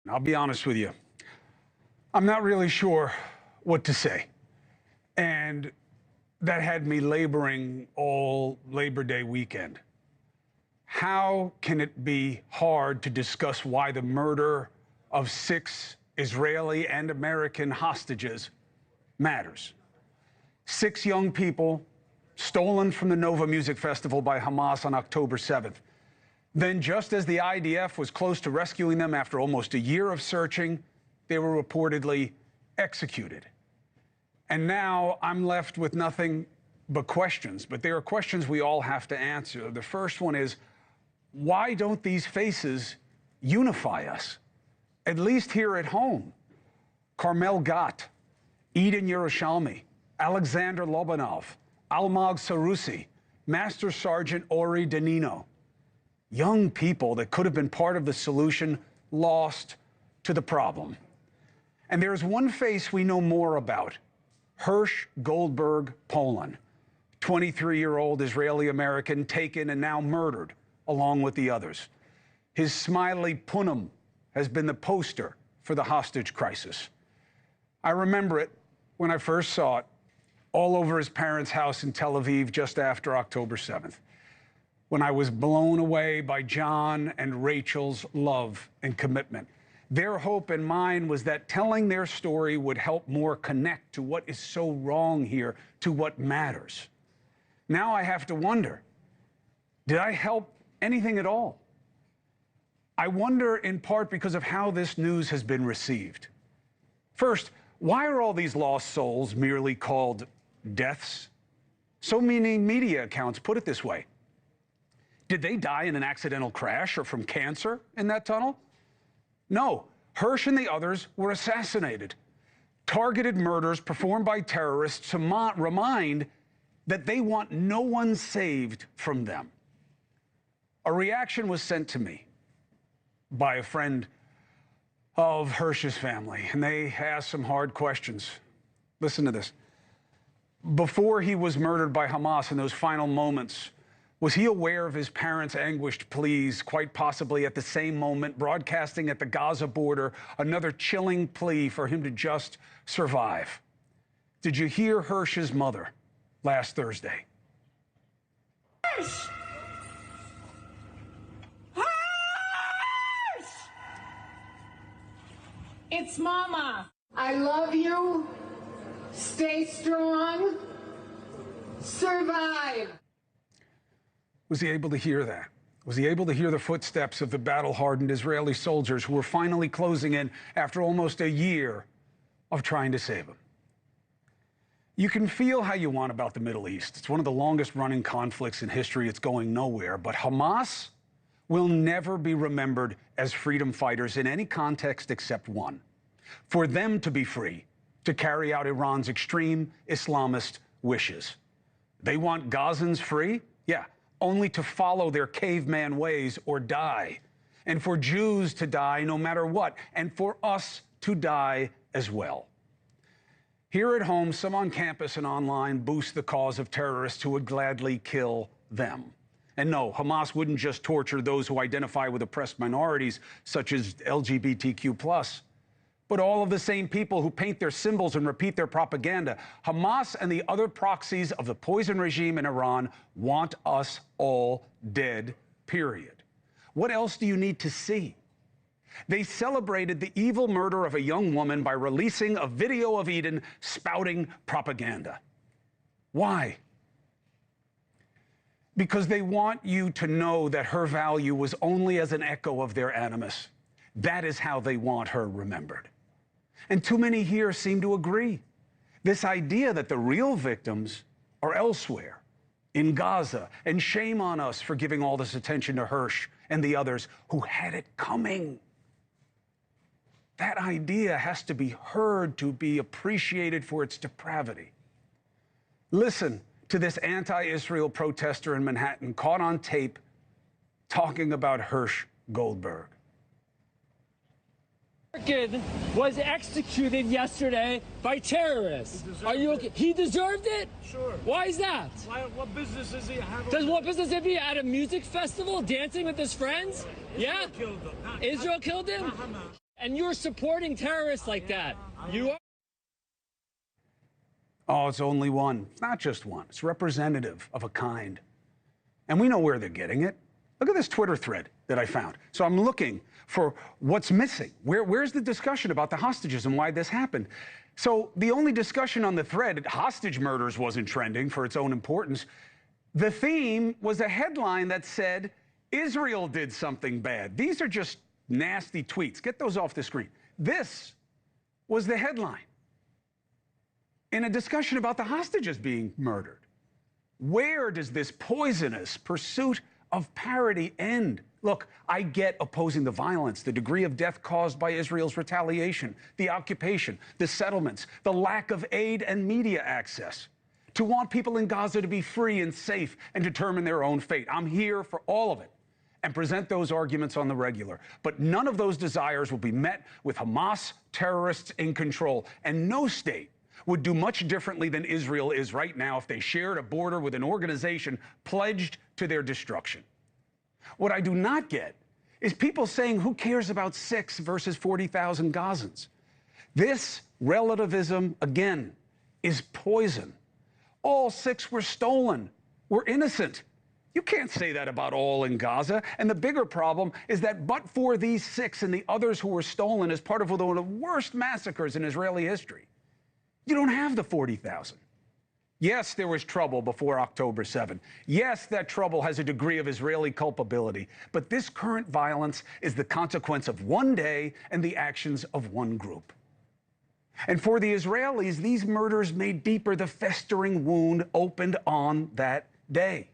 I'll be honest with you. I'm not really sure what to say. And that had me laboring all Labor Day weekend. How can it be hard to discuss why the murder of 6 Israeli and American hostages matters? 6 young people stolen from the Nova Music Festival by Hamas on October 7th. Then, just as the IDF was close to rescuing them after almost a year of searching, they were reportedly executed. And now I'm left with nothing but questions. But there are questions we all have to answer. The first one is, why don't these faces unify us? At least here at home. Carmel Gat, Eden Yerushalmi, Alexander Lobanov, Almog Sarusi, Master Sergeant Ori Danino. Young people that could have been part of the solution lost to the problem. And there is one face we know more about, Hersh Goldberg Poland, 23-year-old Israeli-American taken and now murdered along with the others. His smiley Punim has been the poster for the hostage crisis. I remember it when I first saw it all over his parents' house in Tel Aviv just after October 7th. When I was blown away by John and Rachel's love and commitment. Their hope and mine was that telling their story would help more connect to what is so wrong here, to what matters. Now I have to wonder, did I help anything at all? I wonder in part because of how this news has been received. First, why are all these lost souls merely called deaths? So many media accounts put it this way. Did they die in an accidental crash or from cancer in that tunnel? No, Hersh and the others were assassinated. Targeted murders performed by terrorists to remind that they want no one saved from them. A reaction was sent to me by a friend of Hersh's family, and they asked some hard questions. Listen to this. Before he was murdered by Hamas in those final moments, was he aware of his parents' anguished pleas, quite possibly at the same moment, broadcasting at the Gaza border another chilling plea for him to just survive? Did you hear Hersh's mother last Thursday? Hersh! Hersh! It's Mama. I love you. Stay strong. Survive. Was he able to hear that? Was he able to hear the footsteps of the battle-hardened Israeli soldiers who were finally closing in after almost a year of trying to save him? You can feel how you want about the Middle East. It's one of the longest-running conflicts in history. It's going nowhere. But Hamas will never be remembered as freedom fighters in any context except one. For them to be free, to carry out Iran's extreme Islamist wishes. They want Gazans free? Yeah. Only to follow their caveman ways or die. And for Jews to die no matter what, and for us to die as well. Here at home, some on campus and online boost the cause of terrorists who would gladly kill them. And no, Hamas wouldn't just torture those who identify with oppressed minorities, such as LGBTQ+. But all of the same people who paint their symbols and repeat their propaganda. Hamas and the other proxies of the poison regime in Iran want us all dead, period. What else do you need to see? They celebrated the evil murder of a young woman by releasing a video of Eden spouting propaganda. Why? Because they want you to know that her value was only as an echo of their animus. That is how they want her remembered. And too many here seem to agree. This idea that the real victims are elsewhere, in Gaza, and shame on us for giving all this attention to Hersh and the others who had it coming. That idea has to be heard to be appreciated for its depravity. Listen to this anti-Israel protester in Manhattan caught on tape talking about Hersh Goldberg. Was executed yesterday by terrorists. Are you okay? He deserved it? Sure. Why is that? What business does he have? What business did he have at a music festival dancing with his friends? Israel killed him. Israel killed him? Hamas. And you're supporting terrorists like that. You are. Oh, it's only one. It's not just one. It's representative of a kind. And we know where they're getting it. Look at this Twitter thread that I found. So I'm looking for what's missing. Where's the discussion about the hostages and why this happened? So the only discussion on the thread, hostage murders, wasn't trending for its own importance. The theme was a headline that said, Israel did something bad. These are just nasty tweets. Get those off the screen. This was the headline in a discussion about the hostages being murdered. Where does this poisonous pursuit of parity end? Look, I get opposing the violence, the degree of death caused by Israel's retaliation, the occupation, the settlements, the lack of aid and media access. To want people in Gaza to be free and safe and determine their own fate. I'm here for all of it and present those arguments on the regular. But none of those desires will be met with Hamas terrorists in control. And no state would do much differently than Israel is right now if they shared a border with an organization pledged to their destruction. What I do not get is people saying, who cares about 6 versus 40,000 Gazans? This relativism, again, is poison. All 6 were stolen, were innocent. You can't say that about all in Gaza. And the bigger problem is that but for these 6 and the others who were stolen as part of one of the worst massacres in Israeli history, you don't have the 40,000. Yes, there was trouble before October 7. Yes, that trouble has a degree of Israeli culpability. But this current violence is the consequence of one day and the actions of one group. And for the Israelis, these murders made deeper the festering wound opened on that day.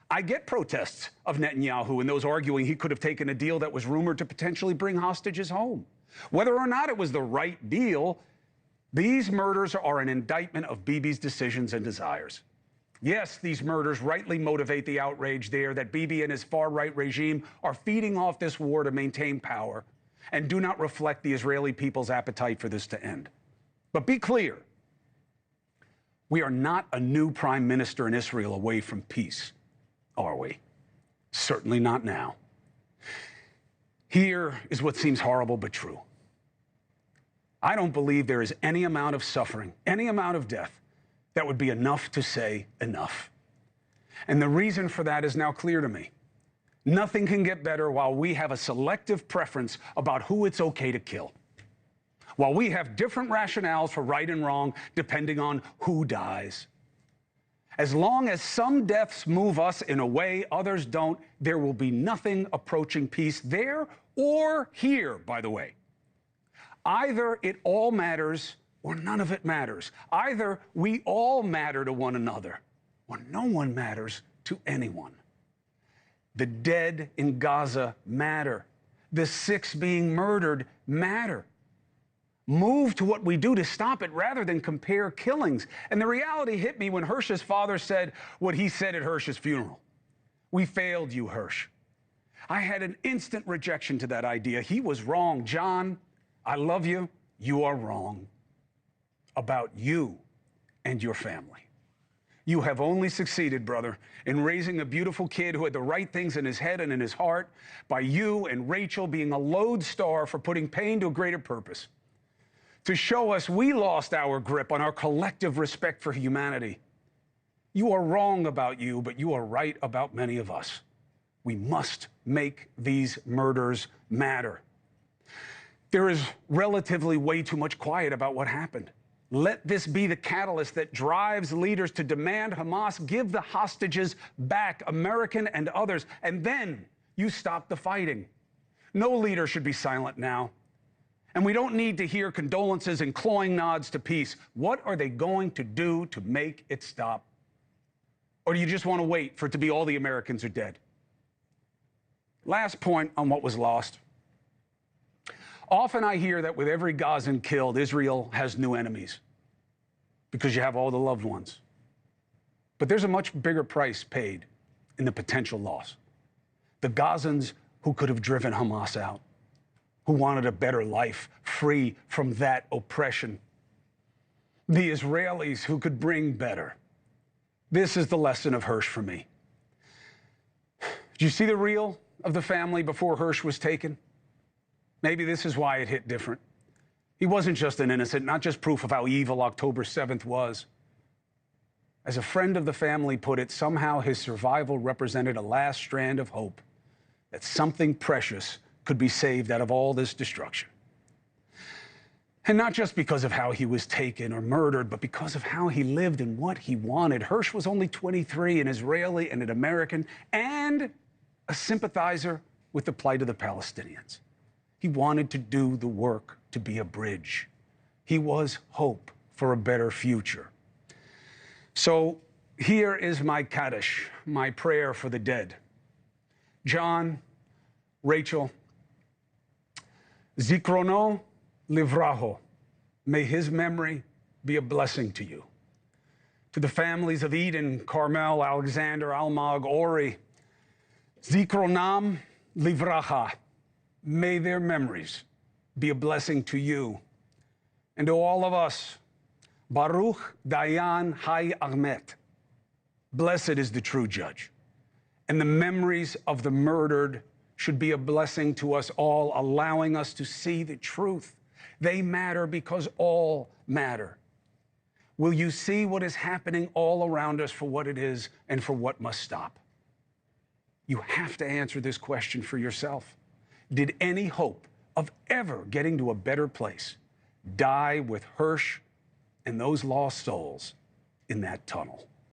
I get protests of Netanyahu and those arguing he could have taken a deal that was rumored to potentially bring hostages home. Whether or not it was the right deal, these murders are an indictment of Bibi's decisions and desires. Yes, these murders rightly motivate the outrage there that Bibi and his far-right regime are feeding off this war to maintain power and do not reflect the Israeli people's appetite for this to end. But be clear, we are not a new prime minister in Israel away from peace, are we? Certainly not now. Here is what seems horrible but true. I don't believe there is any amount of suffering, any amount of death that would be enough to say enough. And the reason for that is now clear to me. Nothing can get better while we have a selective preference about who it's okay to kill. While we have different rationales for right and wrong depending on who dies. As long as some deaths move us in a way others don't, there will be nothing approaching peace there or here, by the way. Either it all matters or none of it matters. Either we all matter to one another or no one matters to anyone. The dead in Gaza matter. The 6 being murdered matter. Move to what we do to stop it rather than compare killings. And the reality hit me when Hirsch's father said what he said at Hirsch's funeral. We failed you, Hirsch. I had an instant rejection to that idea. He was wrong. John, I love you. You are wrong about you and your family. You have only succeeded, brother, in raising a beautiful kid who had the right things in his head and in his heart by you and Rachel being a lodestar for putting pain to a greater purpose. To show us we lost our grip on our collective respect for humanity. You are wrong about you, but you are right about many of us. We must make these murders matter. There is relatively way too much quiet about what happened. Let this be the catalyst that drives leaders to demand Hamas give the hostages back, American and others, and then you stop the fighting. No leader should be silent now. And we don't need to hear condolences and cloying nods to peace. What are they going to do to make it stop? Or do you just want to wait for it to be all the Americans are dead? Last point on what was lost. Often I hear that with every Gazan killed, Israel has new enemies because you have all the loved ones. But there's a much bigger price paid in the potential loss. The Gazans who could have driven Hamas out, who wanted a better life free from that oppression. The Israelis who could bring better. This is the lesson of Hirsch for me. Did you see the reel of the family before Hirsch was taken? Maybe this is why it hit different. He wasn't just an innocent, not just proof of how evil October 7th was. As a friend of the family put it, somehow his survival represented a last strand of hope that something precious could be saved out of all this destruction. And not just because of how he was taken or murdered, but because of how he lived and what he wanted. Hersh was only 23, an Israeli and an American, and a sympathizer with the plight of the Palestinians. He wanted to do the work to be a bridge. He was hope for a better future. So here is my Kaddish, my prayer for the dead. John, Rachel, Zikrono Livraho, may his memory be a blessing to you. To the families of Eden, Carmel, Alexander, Almag, Ori, Zikronam Livracha, may their memories be a blessing to you. And to all of us, Baruch Dayan Hay Ahmet, blessed is the true judge. And the memories of the murdered should be a blessing to us all, allowing us to see the truth. They matter because all matter. Will you see what is happening all around us for what it is and for what must stop? You have to answer this question for yourself. Did any hope of ever getting to a better place die with Hersh and those lost souls in that tunnel?